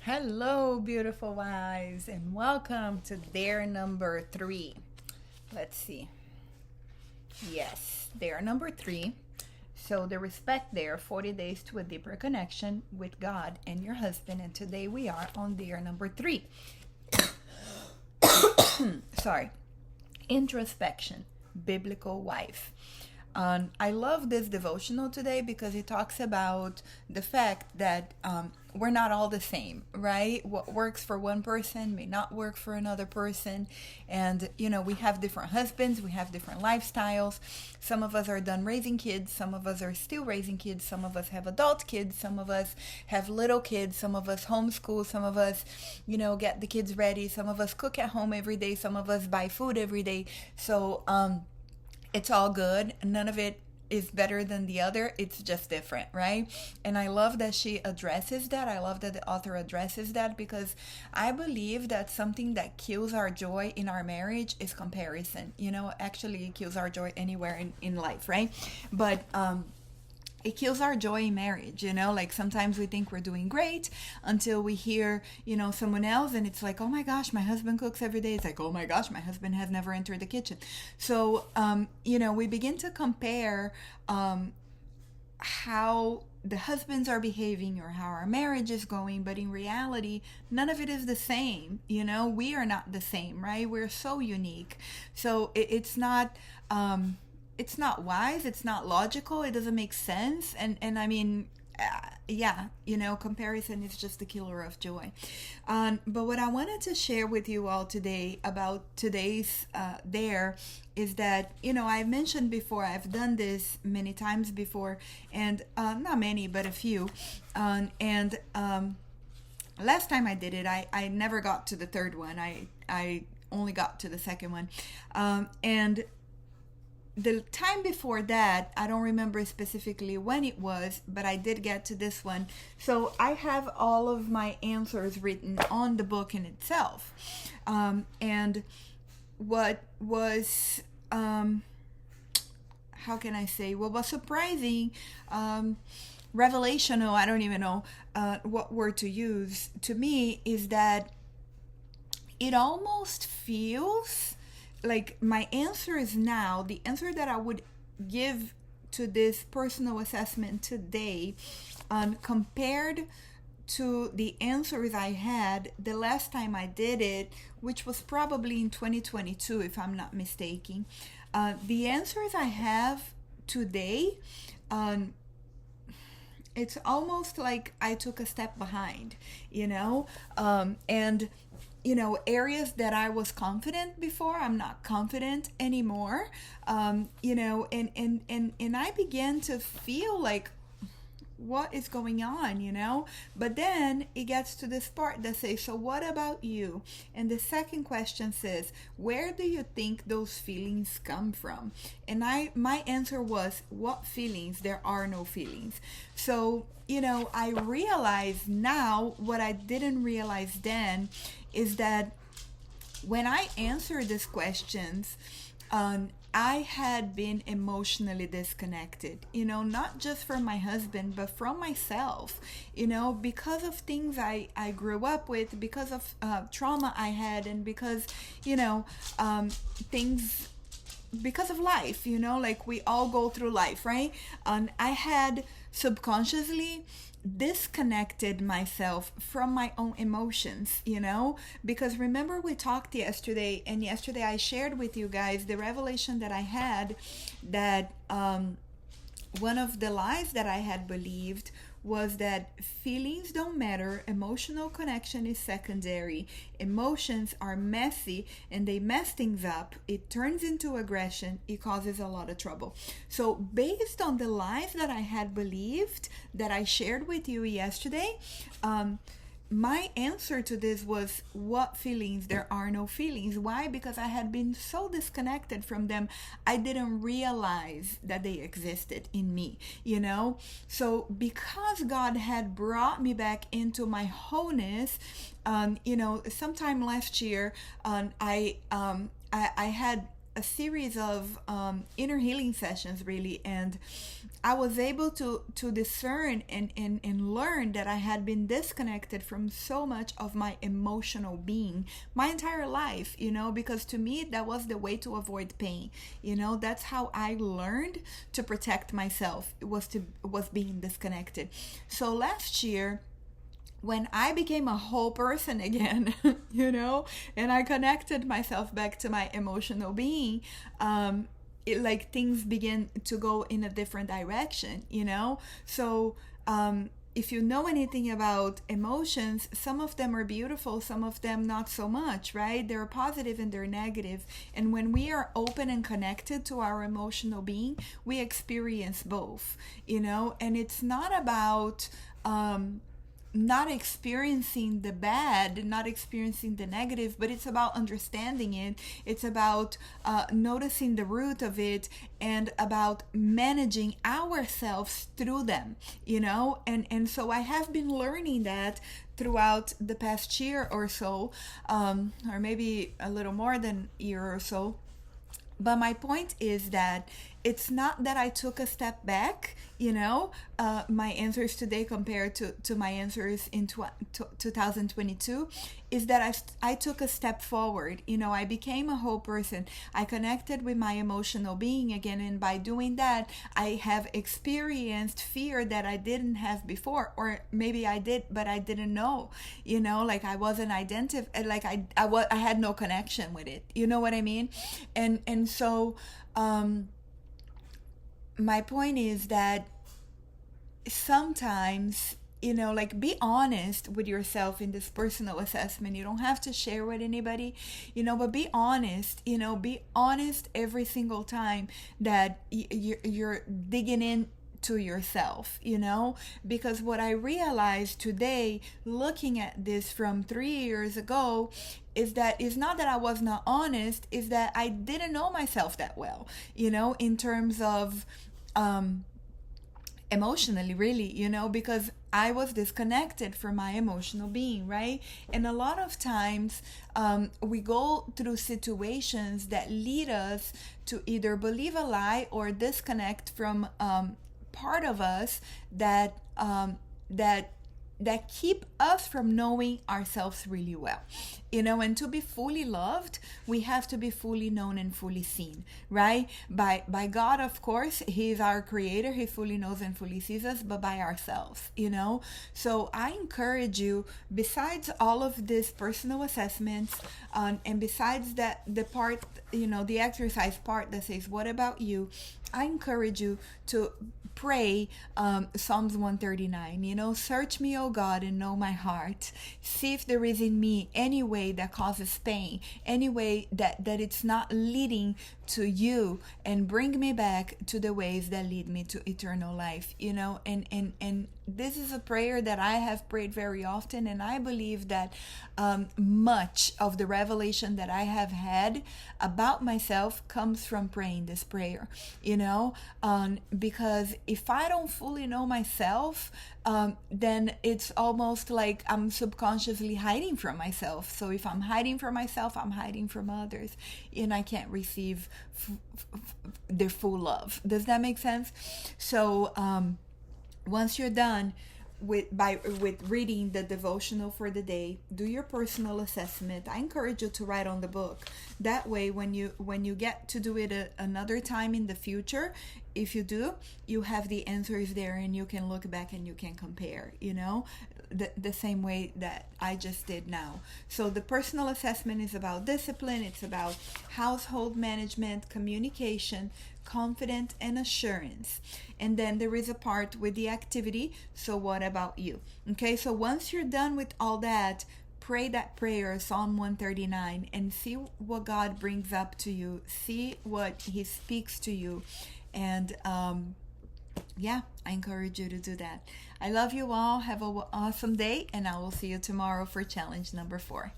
Hello, beautiful wives, and welcome to dare number 3. Let's see. Yes, dare number 3. So, the respect dare 40 days to a deeper connection with God and your husband. And today we are on dare number 3. Sorry. Introspection, biblical wife. I love this devotional today because it talks about the fact that we're not all the same, right? What works for one person may not work for another person. And, we have different husbands, we have different lifestyles. Some of us are done raising kids, some of us are still raising kids, some of us have adult kids, some of us have little kids, some of us homeschool, some of us, get the kids ready, some of us cook at home every day, some of us buy food every day. So, it's all good. None of it is better than the other. It's just different, right? And I love that she addresses that. I love that the author addresses that because I believe that something that kills our joy in our marriage is comparison. Actually it kills our joy anywhere in life, right? But it kills our joy in marriage, like sometimes we think we're doing great until we hear, someone else and it's like, oh my gosh, my husband cooks every day. It's like, oh my gosh, my husband has never entered the kitchen. So, we begin to compare how the husbands are behaving or how our marriage is going, but in reality, none of it is the same. We are not the same, right? We're so unique. So it's not wise, it's not logical, it doesn't make sense, and I mean, comparison is just the killer of joy. But what I wanted to share with you all today about today's dare is that, I mentioned before, I've done this many times before, and not many, but a few, and last time I did it, I never got to the third one. I only got to the second one, and the time before that, I don't remember specifically when it was, but I did get to this one. So I have all of my answers written on the book in itself. And what was, how can I say, what was surprising, revelational, I don't even know what word to use, to me is that it almost feels like my answer is now, the answer that I would give to this personal assessment today, compared to the answers I had the last time I did it, which was probably in 2022, if I'm not mistaken. The answers I have today, it's almost like I took a step behind, and areas that I was confident before, I'm not confident anymore, and I began to feel like, what is going on, but then it gets to this part that says, so what about you? And the second question says, where do you think those feelings come from? And my answer was, what feelings? There are no feelings. So I realize now what I didn't realize then is that when I answered these questions, I had been emotionally disconnected, not just from my husband, but from myself, because of things I grew up with, because of trauma I had, and because, things, because of life, like we all go through life, right? And I had subconsciously disconnected myself from my own emotions, because remember we talked yesterday, and yesterday I shared with you guys the revelation that I had that one of the lies that I had believed was that feelings don't matter, emotional connection is secondary, emotions are messy and they mess things up, it turns into aggression, it causes a lot of trouble. So based on the lies that I had believed that I shared with you yesterday, my answer to this was, what feelings? There are no feelings. Why? Because I had been so disconnected from them, I didn't realize that they existed in me, So because God had brought me back into my wholeness, sometime last year, I had a series of inner healing sessions, really, and I was able to discern and learn that I had been disconnected from so much of my emotional being my entire life, because to me that was the way to avoid pain. That's how I learned to protect myself. It was being disconnected. So last year, when I became a whole person again, and I connected myself back to my emotional being, like things begin to go in a different direction, So if you know anything about emotions, some of them are beautiful, some of them not so much, right? They're positive and they're negative. And when we are open and connected to our emotional being, we experience both, and it's not about not experiencing the bad, not experiencing the negative, but it's about understanding it. It's about noticing the root of it and about managing ourselves through them, and so I have been learning that throughout the past year or so, or maybe a little more than a year or so. But my point is that it's not that I took a step back, my answers today compared to my answers in 2022, is that I took a step forward. I became a whole person. I connected with my emotional being again. And by doing that, I have experienced fear that I didn't have before. Or maybe I did, but I didn't know, like I wasn't like I had no connection with it. You know what I mean? And so, my point is that sometimes, like be honest with yourself in this personal assessment. You don't have to share with anybody, but be honest, be honest every single time that you're digging in to yourself, because what I realized today, looking at this from 3 years ago, is that it's not that I was not honest, is that I didn't know myself that well, in terms of emotionally, really, because I was disconnected from my emotional being, right? And a lot of times we go through situations that lead us to either believe a lie or disconnect from part of us that keep us from knowing ourselves really well, and to be fully loved, we have to be fully known and fully seen, right? By God, of course. He is our creator. He fully knows and fully sees us, but by ourselves, So I encourage you, besides all of this personal assessments, and besides that, the part, the exercise part that says, what about you? I encourage you to pray Psalms 139. Search me, O God, and know my heart. See if there is in me any way that causes pain, any way that it's not leading to you, and bring me back to the ways that lead me to eternal life. And this is a prayer that I have prayed very often, and I believe that much of the revelation that I have had about myself comes from praying this prayer, because if I don't fully know myself, then it's almost like I'm subconsciously hiding from myself. So if I'm hiding from myself, I'm hiding from others, and I can't receive their full love. Does that make sense? So once you're done with reading the devotional for the day, do your personal assessment. I encourage you to write on the book. That way, when you get to do it another time in the future, if you do, you have the answers there, and you can look back and you can compare, the same way that I just did now. So the personal assessment is about discipline. It's about household management, communication, confidence, and assurance. And then there is a part with the activity. So what about you? Okay, so once you're done with all that, pray that prayer, Psalm 139, and see what God brings up to you. See what He speaks to you. And I encourage you to do that. I love you all. Have an awesome day, and I will see you tomorrow for challenge number 4.